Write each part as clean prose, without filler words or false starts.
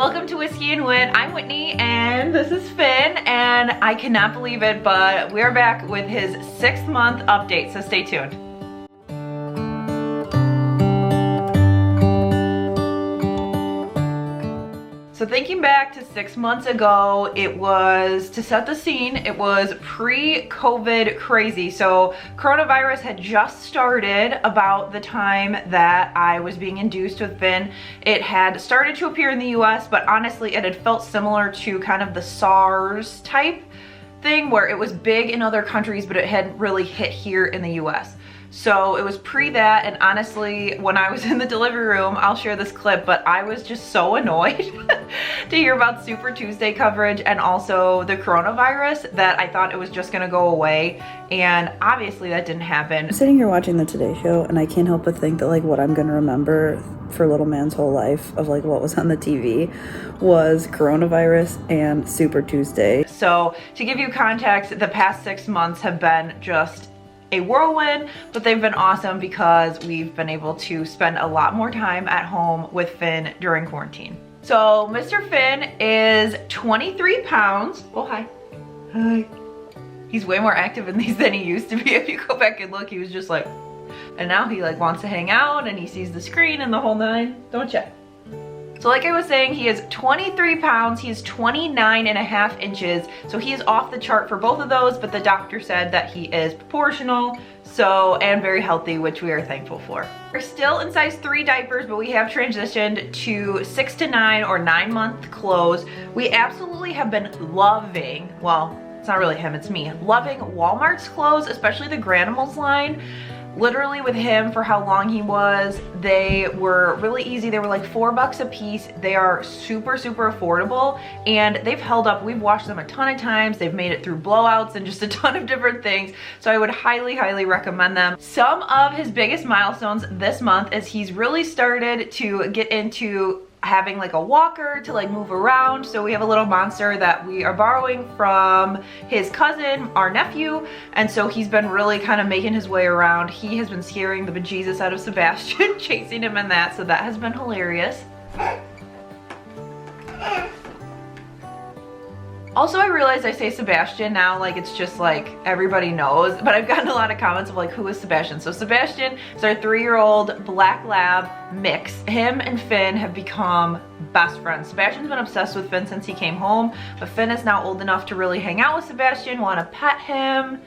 welcome to Whiskey and Whit. I'm Whitney and this is Finn, and I cannot believe it, but we're back with his 6-month update, so stay tuned. So thinking back to 6 months ago, it was, to set the scene, it was pre-COVID crazy. So coronavirus had just started about the time that I was being induced with Finn. It had started to appear in the US, but honestly it had felt similar to kind of the SARS type thing where it was big in other countries, but it hadn't really hit here in the US. So it was pre that, and honestly, when I was in the delivery room, I'll share this clip, but I was just so annoyed to hear about Super Tuesday coverage and also the coronavirus that I thought it was just gonna go away, and obviously that didn't happen. I'm sitting here watching the Today Show, and I can't help but think that like what I'm gonna remember for little man's whole life of like what was on the TV was coronavirus and Super Tuesday. So to give you context, the past 6 months have been just a whirlwind, but they've been awesome because we've been able to spend a lot more time at home with Finn during quarantine. So Mr. Finn is 23 pounds. Oh, hi. Hi. He's way more active in these than he used to be. If you go back and look, he was just like, and now he like wants to hang out and he sees the screen and the whole nine, don't you? So like I was saying, he is 23 pounds, he is 29.5 inches, so he is off the chart for both of those, but the doctor said that he is proportional, and very healthy, which we are thankful for. We're still in size 3 diapers, but we have transitioned to 6 to 9 or 9-month clothes. We absolutely have been loving, well, it's not really him, it's me, loving Walmart's clothes, especially the Granimals line. Literally with him, for how long he was, they were really easy. They were like $4 a piece. They are super, super affordable, and they've held up. We've washed them a ton of times. They've made it through blowouts and just a ton of different things. So I would highly, highly recommend them. Some of his biggest milestones this month is he's really started to get into having like a walker to like move around. So we have a little monster that we are borrowing from his cousin, our nephew, and so he's been really kind of making his way around. He has been scaring the bejesus out of Sebastian, chasing him in that, so that has been hilarious. Also, I realized I say Sebastian now, like it's just like everybody knows, but I've gotten a lot of comments of like, who is Sebastian? So Sebastian is our 3-year-old black lab mix. Him and Finn have become best friends. Sebastian's been obsessed with Finn since he came home, but Finn is now old enough to really hang out with Sebastian, want to pet him,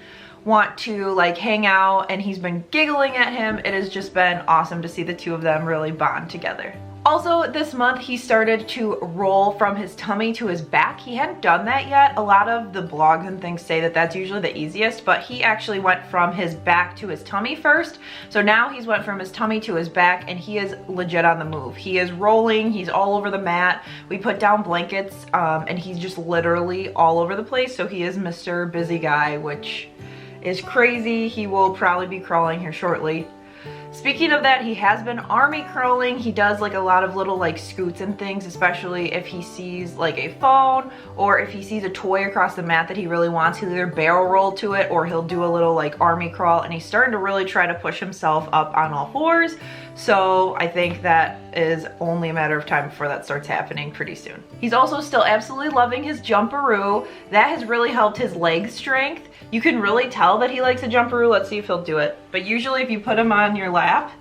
want to like hang out, and he's been giggling at him. It has just been awesome to see the two of them really bond together. Also, this month he started to roll from his tummy to his back. He hadn't done that yet. A lot of the blogs and things say that that's usually the easiest, but he actually went from his back to his tummy first. So now he's went from his tummy to his back, and he is legit on the move. He is rolling, he's all over the mat. We put down blankets, and he's just literally all over the place. So he is Mr. Busy Guy, which is crazy. He will probably be crawling here shortly. Speaking of that, he has been army crawling. He does like a lot of little like scoots and things, especially if he sees like a phone or if he sees a toy across the mat that he really wants. He'll either barrel roll to it or he'll do a little like army crawl, and he's starting to really try to push himself up on all fours. So I think that is only a matter of time before that starts happening pretty soon. He's also still absolutely loving his jumperoo. That has really helped his leg strength. You can really tell that he likes a jumperoo. Let's see if he'll do it. But usually if you put him on your lap,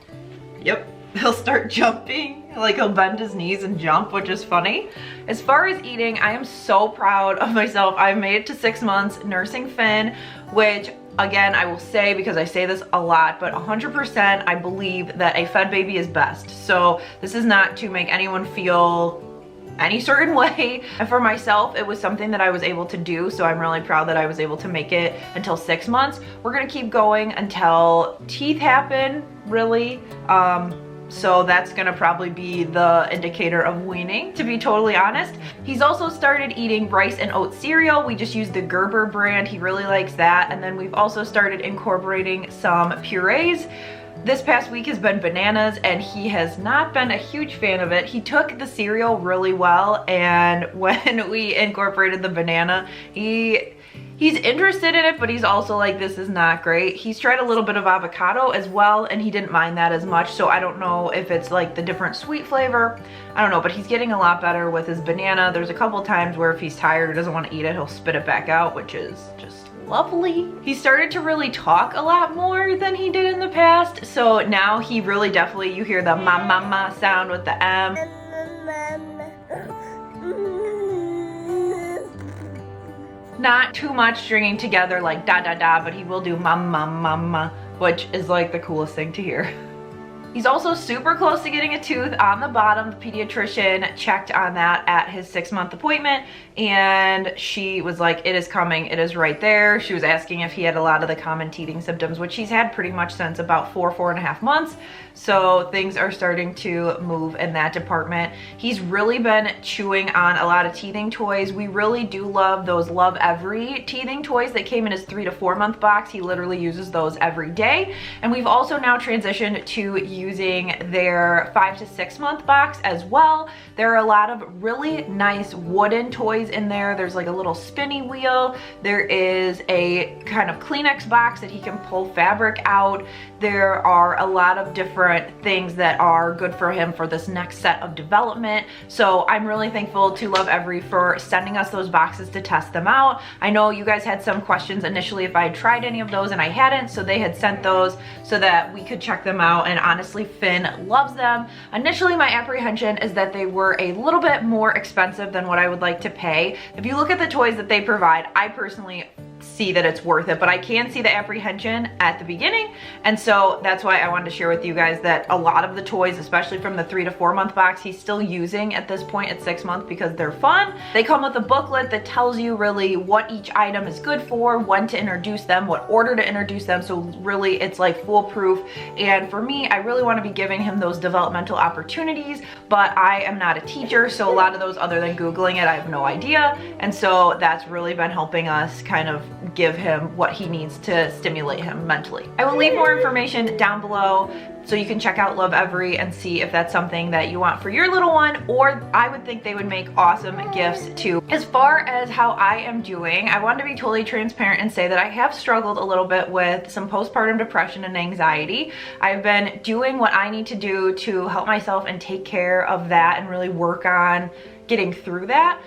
yep, he'll start jumping. Like he'll bend his knees and jump, which is funny. As far as eating, I am so proud of myself. I've made it to 6 months nursing Finn, which again, I will say, because I say this a lot, but 100% I believe that a fed baby is best. So this is not to make anyone feel any certain way. And for myself, it was something that I was able to do, so I'm really proud that I was able to make it until 6 months. We're gonna keep going until teeth happen, really. So that's gonna probably be the indicator of weaning, to be totally honest. He's also started eating rice and oat cereal. We just use the Gerber brand. He really likes that. And then we've also started incorporating some purees. This past week has been bananas, and he has not been a huge fan of it. He took the cereal really well, and when we incorporated the banana, he He's interested in it, but he's also like, this is not great. He's tried a little bit of avocado as well, and he didn't mind that as much. So I don't know if it's like the different sweet flavor. I don't know, but he's getting a lot better with his banana. There's a couple times where if he's tired or doesn't want to eat it, he'll spit it back out, which is just lovely. He started to really talk a lot more than he did in the past. So now he really definitely, you hear the ma sound with the M. Not too much stringing together like da da da, but he will do ma, which is like the coolest thing to hear. He's also super close to getting a tooth on the bottom. The pediatrician checked on that at his 6-month appointment, and she was like, it is coming, it is right there. She was asking if he had a lot of the common teething symptoms, which he's had pretty much since about 4.5 months. So things are starting to move in that department. He's really been chewing on a lot of teething toys. We really do love those Love Every teething toys that came in his 3 to 4 month box. He literally uses those every day. And we've also now transitioned to using their 5 to 6 month box as well. There are a lot of really nice wooden toys in there. There's like a little spinny wheel. There is a kind of Kleenex box that he can pull fabric out. There are a lot of different things that are good for him for this next set of development. So I'm really thankful to Love Every for sending us those boxes to test them out. I know you guys had some questions initially if I had tried any of those, and I hadn't, so they had sent those so that we could check them out, and honestly Finn loves them. Initially my apprehension is that they were a little bit more expensive than what I would like to pay. If you look at the toys that they provide, I personally see that it's worth it, but I can see the apprehension at the beginning, and so that's why I wanted to share with you guys that a lot of the toys, especially from the 3 to 4 month box, he's still using at this point at 6 months because they're fun. They come with a booklet that tells you really what each item is good for, when to introduce them, what order to introduce them, so really it's like foolproof. And for me, I really want to be giving him those developmental opportunities, but I am not a teacher, so a lot of those, other than Googling it, I have no idea, and so that's really been helping us kind of give him what he needs to stimulate him mentally. I will leave more information down below so you can check out Love Every and see if that's something that you want for your little one, or I would think they would make awesome gifts too. As far as how I am doing, I want to be totally transparent and say that I have struggled a little bit with some postpartum depression and anxiety. I've been doing what I need to do to help myself and take care of that and really work on getting through that.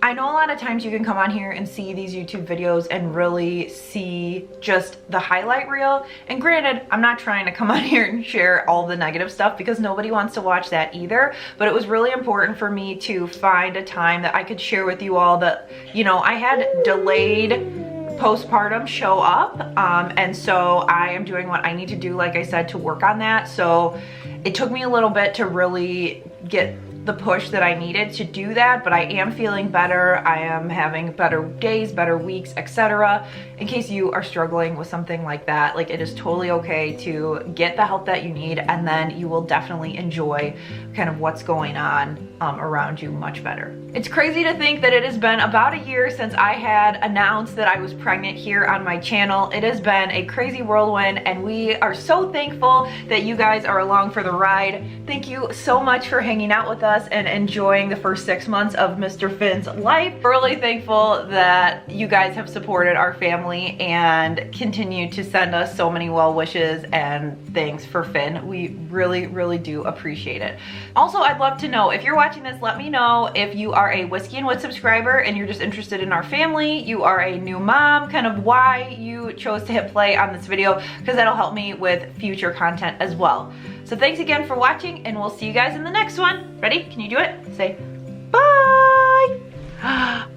I know a lot of times you can come on here and see these YouTube videos and really see just the highlight reel. And granted, I'm not trying to come on here and share all the negative stuff because nobody wants to watch that either. But it was really important for me to find a time that I could share with you all that, you know, I had delayed postpartum show up. And so I am doing what I need to do, like I said, to work on that. So it took me a little bit to really get the push that I needed to do that, but I am feeling better. I am having better days, better weeks, etc. In case you are struggling with something like that, like, it is totally okay to get the help that you need, and then you will definitely enjoy kind of what's going on around you much better. It's crazy to think that it has been about a year since I had announced that I was pregnant here on my channel. It has been a crazy whirlwind, and we are so thankful that you guys are along for the ride. Thank you so much for hanging out with us and enjoying the first 6 months of Mr. Finn's life. Really thankful that you guys have supported our family and continue to send us so many well wishes and things for Finn. We really, really do appreciate it. Also, I'd love to know, if you're watching this, let me know if you are a Whiskey and Whit subscriber and you're just interested in our family, you are a new mom, kind of why you chose to hit play on this video, because that'll help me with future content as well. So thanks again for watching, and we'll see you guys in the next one. Ready? Can you do it? Say bye.